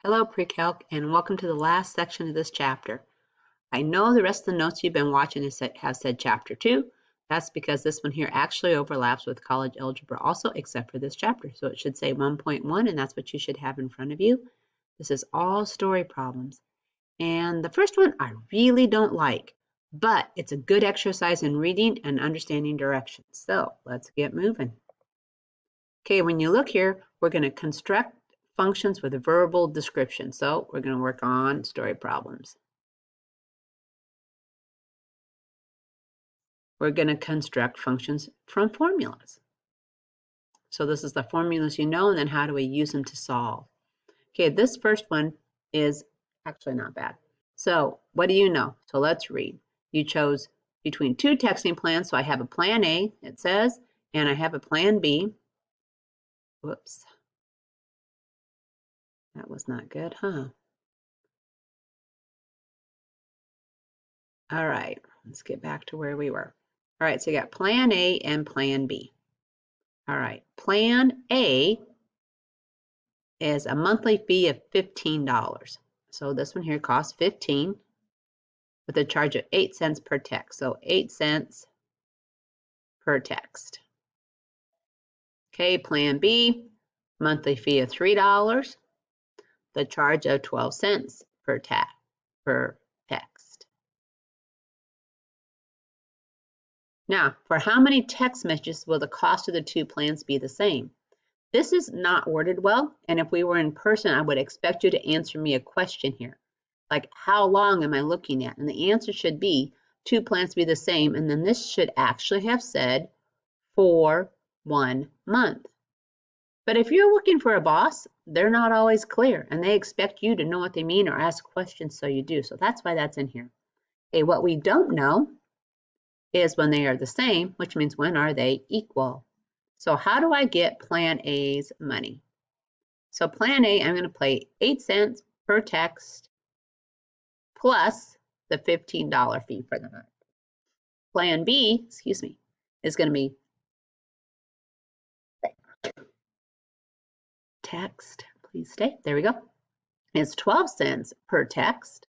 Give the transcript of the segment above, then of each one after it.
Hello, precalc, and welcome to the last section of this chapter. I know the rest of the notes you've been watching have said chapter 2. That's because this one here actually overlaps with college algebra also, except for this chapter. So it should say 1.1, and that's what you should have in front of you. This is all story problems. And the first one I really don't like, but it's a good exercise in reading and understanding directions. So let's get moving. Okay, when you look here, we're going to construct functions with a verbal description. So we're going to work on story problems. We're going to construct functions from formulas. So this is the formulas you know, and then how do we use them to solve? Okay, this first one is actually not bad. So what do you know? So let's read. You chose between two texting plans. So I have a plan A, it says, and I have a plan B. Whoops. That was not good, huh? All right, let's get back to where we were. All right, so you got plan A and plan B. All right, plan A is a monthly fee of $15. So this one here costs 15 with a charge of 8 cents per text. So 8 cents per text. Okay, plan B, monthly fee of $3, the charge of 12 cents per text. Now, for how many text messages will the cost of the two plans be the same? This is not worded well, and if we were in person, I would expect you to answer me a question here. Like, how long am I looking at? And the answer should be two plans be the same, and then this should actually have said for 1 month. But if you're looking for a boss, they're not always clear, and they expect you to know what they mean or ask questions, so you do. So that's why that's in here. Okay, what we don't know is when they are the same, which means when are they equal? So how do I get plan A's money? So plan A, I'm going to pay 8 cents per text plus the $15 fee for the month. Plan B, excuse me, is going to be text, please stay, there we go. It's 12 cents per text,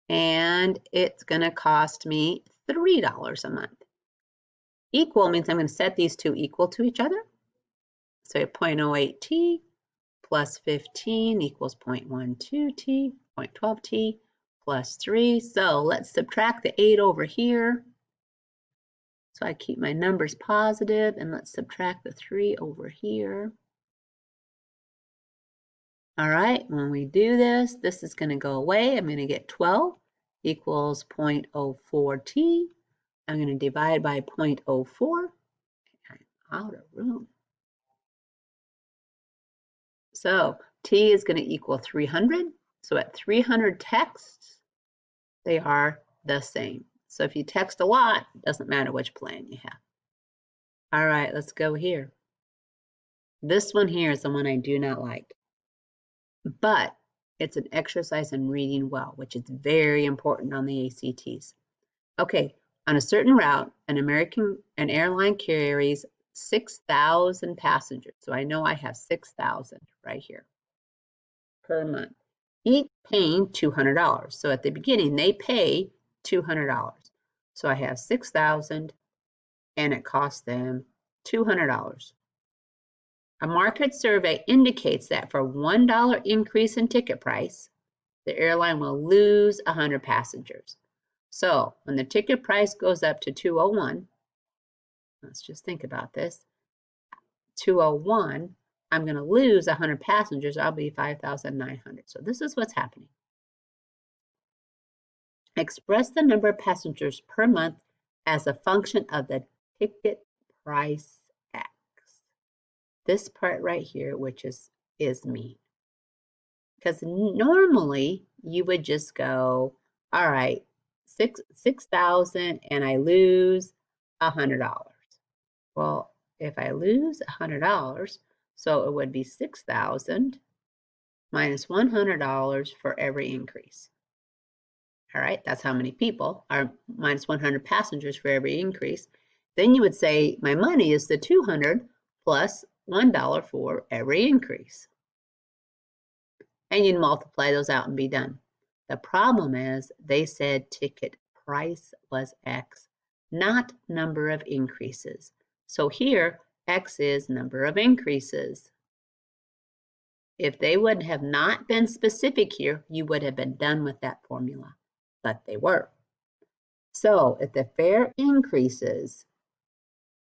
and it's going to cost me $3 a month. Equal means I'm going to set these two equal to each other. So 0.08t plus 15 equals 0.12t, 0.12t plus 3. So let's subtract the 8 over here. So I keep my numbers positive, and let's subtract the 3 over here. All right, when we do this, this is going to go away. I'm going to get 12 equals 0.04t. I'm going to divide by 0.04. I'm out of room. So t is going to equal 300. So at 300 texts, they are the same. So if you text a lot, it doesn't matter which plan you have. All right, let's go here. This one here is the one I do not like. But it's an exercise in reading well, which is very important on the ACTs. Okay, on a certain route, an airline carries 6,000 passengers. So I know I have 6,000 right here per month, each paying $200. So at the beginning, they pay $200. So I have 6,000 and it costs them $200. A market survey indicates that for $1 increase in ticket price, the airline will lose 100 passengers. So when the ticket price goes up to 201, let's just think about this, 201, I'm going to lose 100 passengers. I'll be 5,900. So this is what's happening. Express the number of passengers per month as a function of the ticket price X. This part right here, which is mean. Because normally you would just go, all right, 6,000 and I lose $100. Well, if I lose $100, so it would be 6,000 minus $100 for every increase. All right, that's how many people are minus 100 passengers for every increase. Then you would say my money is the 200 plus $1 for every increase. and you'd multiply those out and be done. The problem is they said ticket price was X, not number of increases. So here, X is number of increases. If they would have not been specific here, you would have been done with that formula, but they were. So if the fare increases,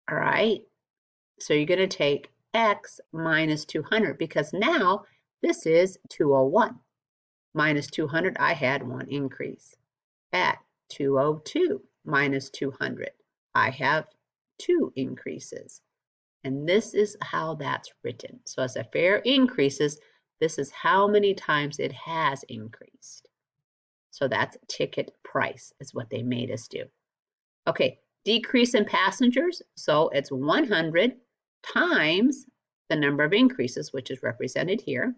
all right, so you're going to take X minus 200 because now this is 201. Minus 200, I had one increase. At 202 minus 200, I have two increases. And this is how that's written. So as the fare increases, this is how many times it has increased. So that's ticket price is what they made us do. Okay, decrease in passengers. So it's 100 times the number of increases, which is represented here.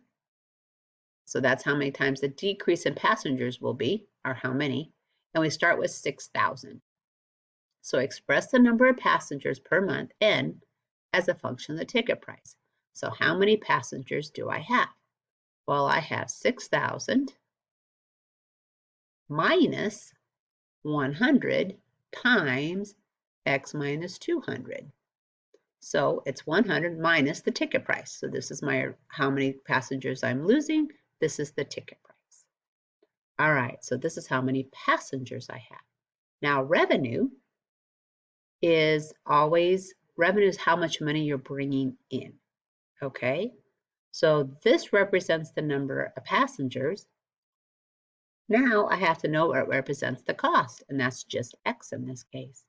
So that's how many times the decrease in passengers will be, or how many. And we start with 6,000. So express the number of passengers per month, N, as a function of the ticket price. So how many passengers do I have? Well, I have 6,000 minus 100 times X minus 200. So it's 100 minus the ticket price. So this is my how many passengers I'm losing. This is the ticket price. All right, so this is how many passengers I have. Now revenue is how much money you're bringing in, okay? So this represents the number of passengers. Now I have to know what represents the cost, and that's just X in this case.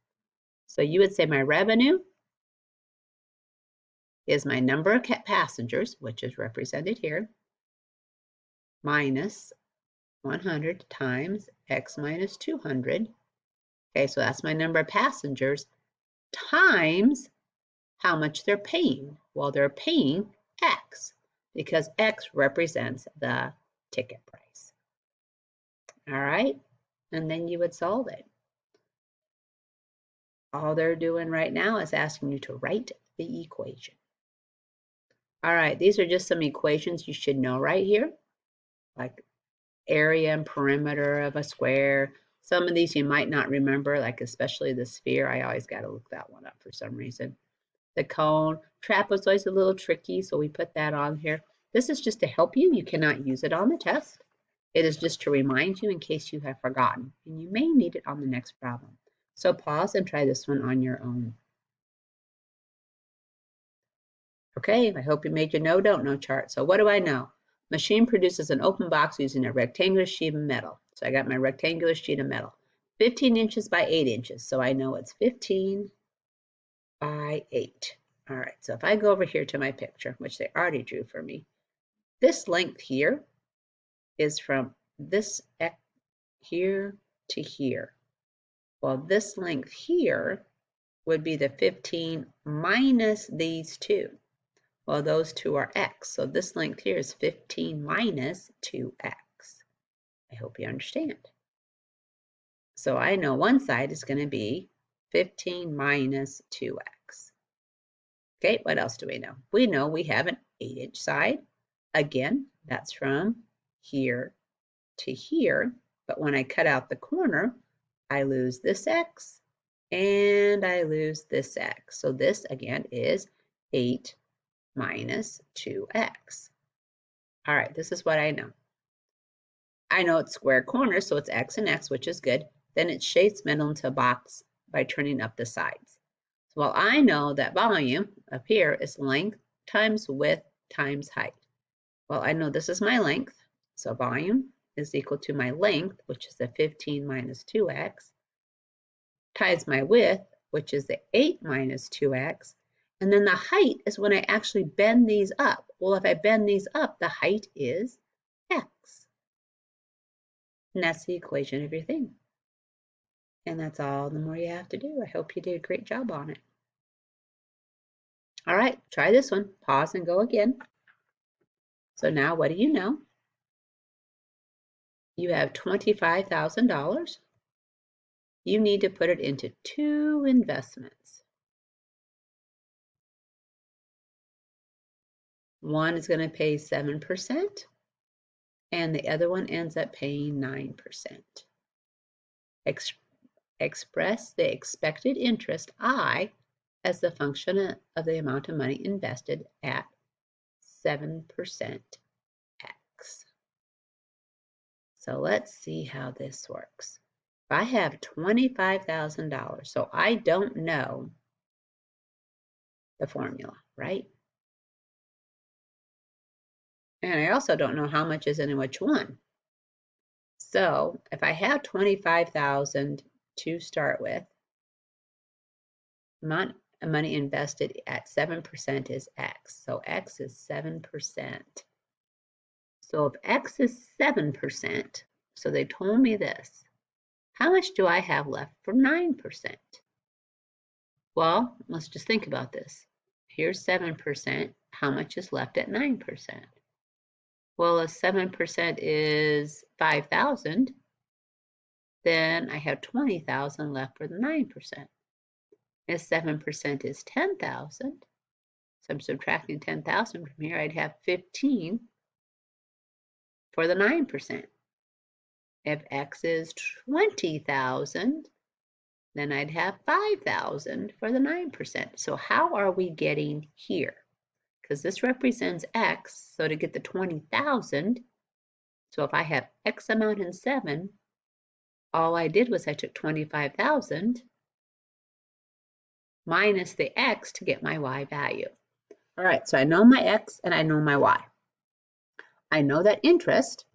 So you would say my revenue is my number of passengers, which is represented here, minus 100 times X minus 200. Okay, so that's my number of passengers times how much they're paying. Well, they're paying X because X represents the ticket price. All right, and then you would solve it. All they're doing right now is asking you to write the equation. All right, these are just some equations you should know right here, like area and perimeter of a square. Some of these you might not remember, like especially the sphere. I always got to look that one up for some reason. The cone, trapezoid is a little tricky, so we put that on here. This is just to help you. You cannot use it on the test. It is just to remind you in case you have forgotten, and you may need it on the next problem. So pause and try this one on your own. Okay, I hope you made your know, don't know chart. So what do I know? Machine produces an open box using a rectangular sheet of metal. So I got my rectangular sheet of metal. 15 inches by 8 inches. So I know it's 15 by 8. All right, so if I go over here to my picture, which they already drew for me, this length here is from this here to here. Well, this length here would be the 15 minus these two. Well, those two are X. So this length here is 15 minus 2X. I hope you understand. So I know one side is going to be 15 minus 2X. Okay, what else do we know? We know we have an 8-inch side. Again, that's from here to here. But when I cut out the corner, I lose this X and I lose this X. So this again is 8 minus 2X. All right, this is what I know. I know it's square corners, so it's X and X, which is good. Then it shapes metal into a box by turning up the sides. So well, I know that volume up here is length times width times height. Well, I know this is my length, so volume is equal to my length, which is the 15 minus 2X, times my width, which is the 8 minus 2X, and then the height is when I actually bend these up. Well, if I bend these up, the height is X. And that's the equation of your thing. And that's all the more you have to do. I hope you did a great job on it. All right, try this one. Pause and go again. So now what do you know? You have $25,000. You need to put it into 2 investments. One is going to pay 7%, and the other one ends up paying 9%. Express the expected interest, I, as the function of the amount of money invested at 7% X. So let's see how this works. If I have $25,000, so I don't know the formula, right? And I also don't know how much is in which one. So if I have 25,000 to start with, amount of money invested at 7% is X. So X is 7%. So if X is 7%, so they told me this, how much do I have left for 9%? Well, let's just think about this. Here's 7%. How much is left at 9%? Well, if 7% is 5,000, then I have 20,000 left for the 9%. If 7% is 10,000, so I'm subtracting 10,000 from here, I'd have 15 for the 9%. If X is 20,000, then I'd have 5,000 for the 9%. So how are we getting here? Because this represents X, so to get the 20,000, so if I have X amount in 7, all I did was I took 25,000 minus the X to get my Y value. All right, so I know my X and I know my Y. I know that interest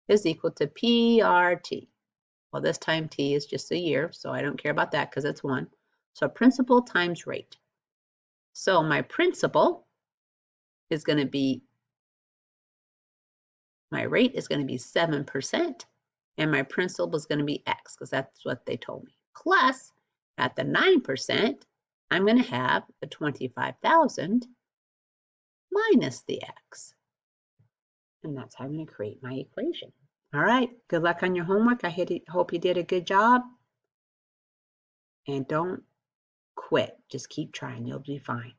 is equal to PRT. Well, this time T is just a year, so I don't care about that because it's 1. So principal times rate. So my principal is going to be, my rate is going to be 7%, and my principal is going to be X because that's what they told me. Plus, at the 9%, I'm going to have the 25,000 minus the X. And that's how I'm going to create my equation. All right, good luck on your homework. I hope you did a good job. And don't quit. Just keep trying. You'll be fine.